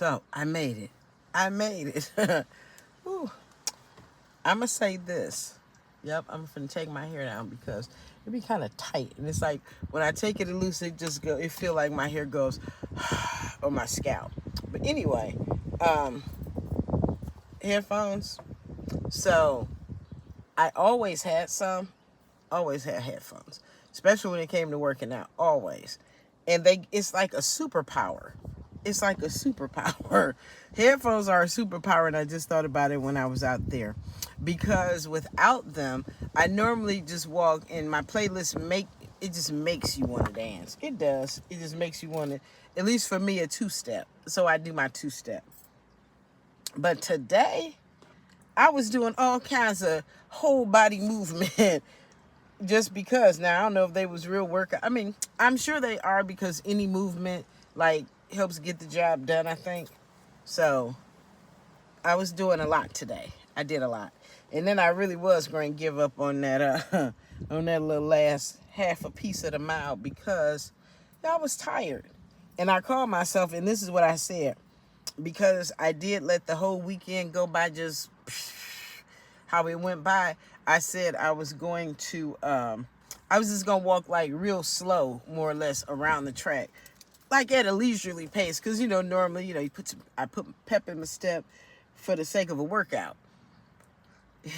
So I made it. I made it. Whew. I'm gonna say this. Yep, I'm gonna take my hair down because it be kind of tight, and it's like when I take it loose, it just go. It feel like my hair goes on my scalp. But anyway, um, headphones. So I always had some. Always had headphones, especially when it came to working out. Always, and it's like a superpower. It's like a superpower. Headphones are a superpower, and I just thought about it when I was out there, because without them, I normally just walk, and my playlist it just makes you want to dance. It does. It just makes you want to. At least for me, a two-step. So I do my two-step. But today, I was doing all kinds of whole body movement just because. Now I don't know if they was real workout. I mean, I'm sure they are, because any movement like helps get the job done, I think. So I was doing a lot today. I did a lot. And then I really was going to give up on that on that little last half a piece of the mile, because I was tired. And I called myself, and this is what I said, because I did let the whole weekend go by just how it went by. I said I was going to I was just gonna walk like real slow, more or less, around the track, like at a leisurely pace, because normally I put pep in my step for the sake of a workout.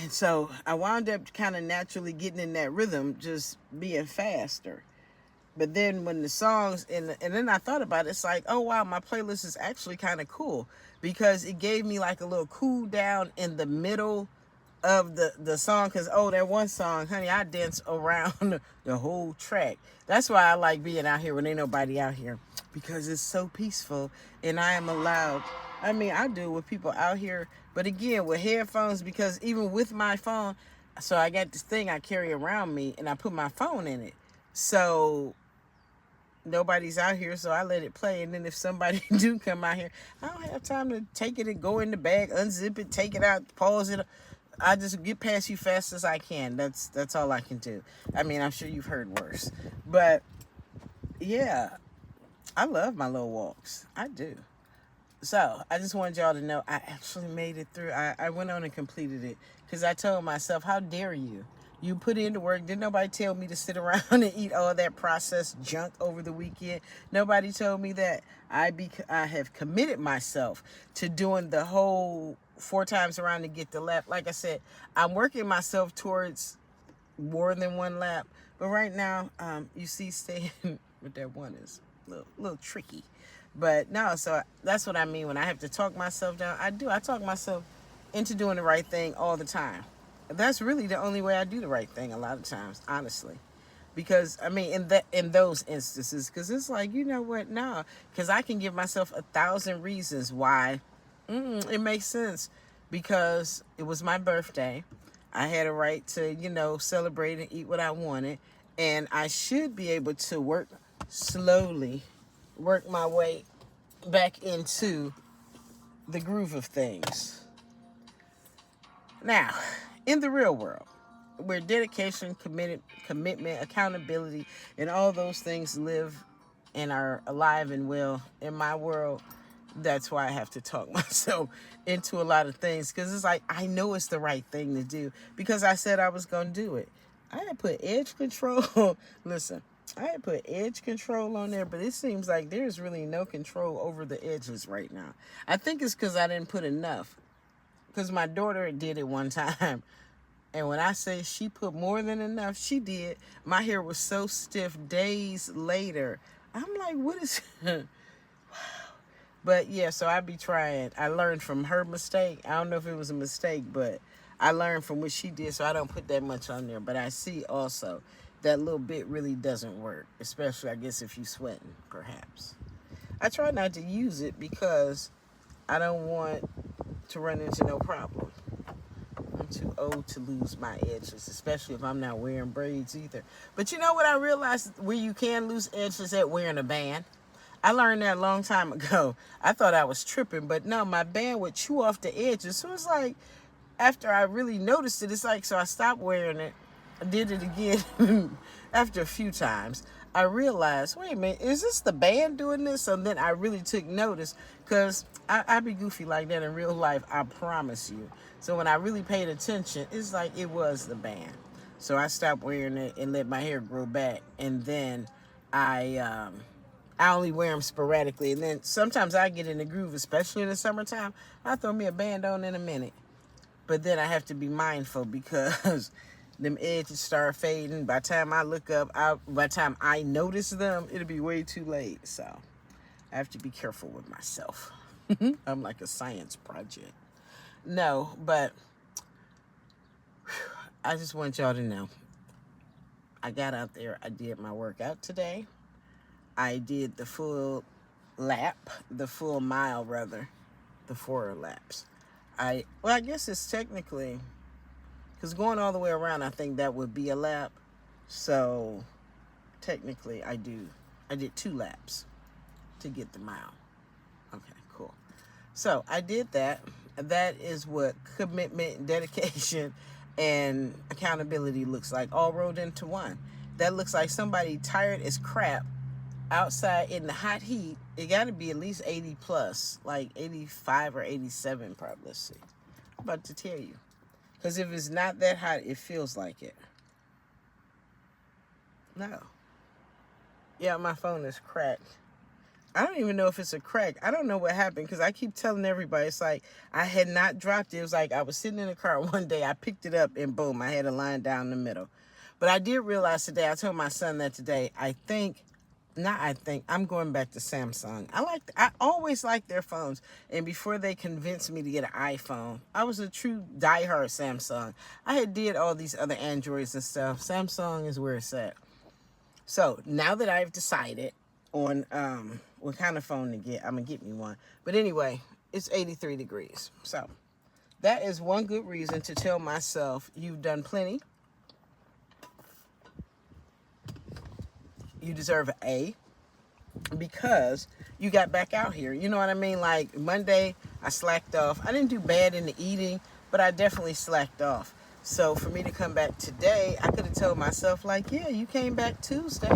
And so I wound up kind of naturally getting in that rhythm, just being faster. But then when the songs, and then I thought about it, it's like, oh wow, my playlist is actually kind of cool, because it gave me like a little cool down in the middle of the song. Because that one song, honey, I dance around the whole track. That's why I like being out here when ain't nobody out here, because it's so peaceful, and I am allowed. I mean, I do with people out here, but again, with headphones, because even with my phone, so I got this thing I carry around me, and I put my phone in it, so nobody's out here, so I let it play. And then if somebody do come out here, I don't have time to take it and go in the bag, unzip it, take it out, pause it. I just get past you fast as I can. That's all I can do. I mean, I'm sure you've heard worse, but yeah, I love my little walks. I do. So I just wanted y'all to know I actually made it through. I went on and completed it, because I told myself, how dare you? You put in the work. Didn't nobody tell me to sit around and eat all that processed junk over the weekend. Nobody told me that. I have committed myself to doing the whole 4 times around to get the lap. Like I said, I'm working myself towards more than 1 lap. But right now, you see, staying with that one is a little tricky. But no, so that's what I mean when I have to talk myself down. I talk myself into doing the right thing all the time. That's really the only way I do the right thing a lot of times, honestly. Because I mean, in those instances, because it's like, you know what, no, because I can give myself 1,000 reasons why it makes sense. Because it was my birthday, I had a right to celebrate and eat what I wanted, and I should be able to work my way back into the groove of things. Now, in the real world, where dedication, commitment, accountability, and all those things live and are alive and well, in my world, that's why I have to talk myself into a lot of things, because it's like, I know it's the right thing to do, because I said I was going to do it. I had put edge control. Listen, I had put edge control on there, but it seems like there's really no control over the edges right now. I think it's because I didn't put enough. Because my daughter did it one time. And when I say she put more than enough, she did. My hair was so stiff days later. I'm like, what is... But yeah, so I be trying. I learned from her mistake. I don't know if it was a mistake, but I learned from what she did, so I don't put that much on there. But I see also that little bit really doesn't work, especially, I guess, if you sweating, perhaps. I try not to use it because I don't want to run into no problem. I'm too old to lose my edges, especially if I'm not wearing braids either. But you know what I realized where you can lose edges at? Wearing a band. I learned that a long time ago. I thought I was tripping, but no, my band would chew off the edges. So it's like, after I really noticed it, it's like, so I stopped wearing it. I did it again after a few times. I realized, wait a minute, is this the band doing this? So then I really took notice, because I be goofy like that in real life, I promise you. So when I really paid attention, it's like it was the band. So I stopped wearing it and let my hair grow back. And then I I only wear them sporadically. And then sometimes I get in the groove, especially in the summertime. I throw me a band on in a minute. But then I have to be mindful, because them edges start fading. By the time I look up, by the time I notice them, it'll be way too late. So I have to be careful with myself. I'm like a science project. No, but I just want y'all to know. I got out there. I did my workout today. I did the full lap, the full mile rather, the 4 laps. I guess it's technically, because going all the way around, I think that would be a lap. So technically I did 2 laps to get the mile. Okay, cool. So I did that. That is what commitment, dedication, and accountability looks like, all rolled into one. That looks like somebody tired as crap outside in the hot heat. It got to be at least 80 plus, like 85 or 87 probably. Let's see. I'm about to tell you. Because if it's not that hot, it feels like it. No. Yeah, my phone is cracked. I don't even know if it's a crack. I don't know what happened, because I keep telling everybody, it's like I had not dropped it. It was like I was sitting in the car one day, I picked it up, and boom, I had a line down the middle. But I did realize today, I told my son that today, I'm going back to Samsung. I always liked their phones. And before they convinced me to get an iPhone, I was a true diehard Samsung. I had did all these other Androids and stuff. Samsung is where it's at. So now that I've decided on what kind of phone to get, I'm going to get me one. But anyway, it's 83 degrees. So that is one good reason to tell myself, you've done plenty. You deserve an A, because you got back out here. You know what I mean? Like Monday, I slacked off. I didn't do bad in the eating, but I definitely slacked off. So for me to come back today, I could have told myself, like, yeah, you came back Tuesday,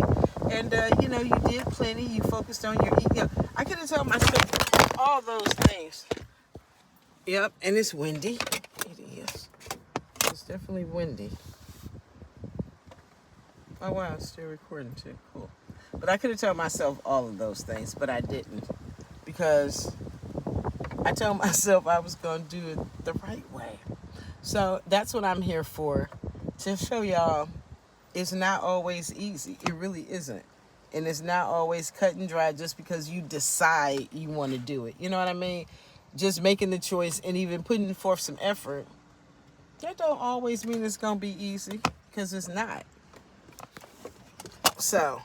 and you did plenty. You focused on your eating. I could have told myself all those things. Yep, and it's windy. It is. It's definitely windy. Oh, wow, it's still recording too. Cool. But I could have told myself all of those things, but I didn't, because I told myself I was going to do it the right way. So that's what I'm here for, to show y'all it's not always easy. It really isn't. And it's not always cut and dry just because you decide you want to do it. You know what I mean? Just making the choice and even putting forth some effort, that don't always mean it's going to be easy, because it's not. So,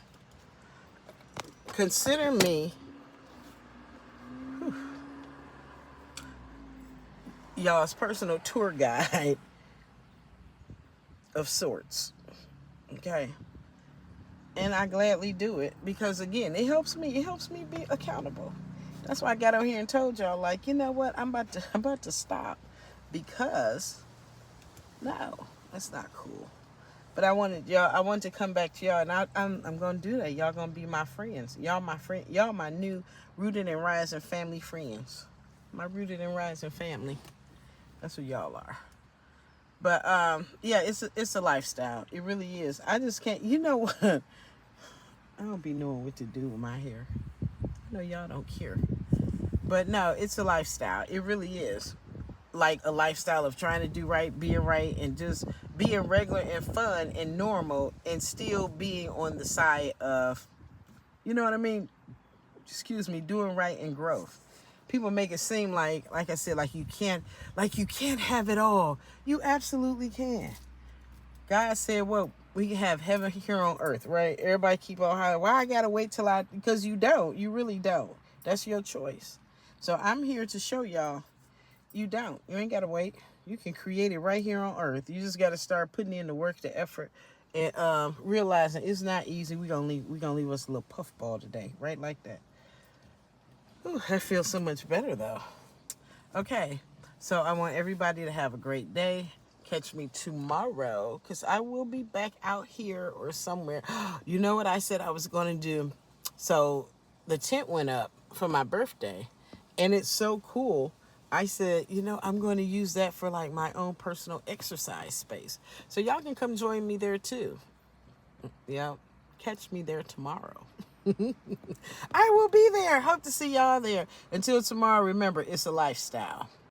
consider me y'all's personal tour guide of sorts. Okay? And I gladly do it, because again, it helps me be accountable. That's why I got on here and told y'all, like, you know what, I'm about to stop, because no, that's not cool. But I wanted to come back to y'all, and I'm gonna do that. Y'all gonna be my friends. Y'all my new Rooted and Rising family friends. My Rooted and Rising family. That's what y'all are. But yeah, it's a lifestyle. It really is. I just can't. You know what? I don't be knowing what to do with my hair. I know y'all don't care. But no, it's a lifestyle. It really is. Like a lifestyle of trying to do right, being right, and just being regular and fun and normal, and still being on the side of, you know what I mean? Excuse me, doing right and growth. People make it seem like I said, like you can't have it all. You absolutely can. God said, well, we can have heaven here on earth, right? Everybody keep on hollering, why I gotta wait till because you don't. You really don't. That's your choice. So I'm here to show y'all, you don't. You ain't gotta wait. You can create it right here on earth. You just gotta start putting in the work, the effort, and realizing it's not easy. We gonna leave us a little puffball today, right, like that. Ooh, that feels so much better though. Okay, so I want everybody to have a great day. catch me tomorrow because I will be back out here or somewhere. You know what I said I was going to do? So the tent went up for my birthday, and it's so cool. I said, I'm going to use that for like my own personal exercise space. So y'all can come join me there too. Yeah, catch me there tomorrow. I will be there. Hope to see y'all there. Until tomorrow, remember, it's a lifestyle.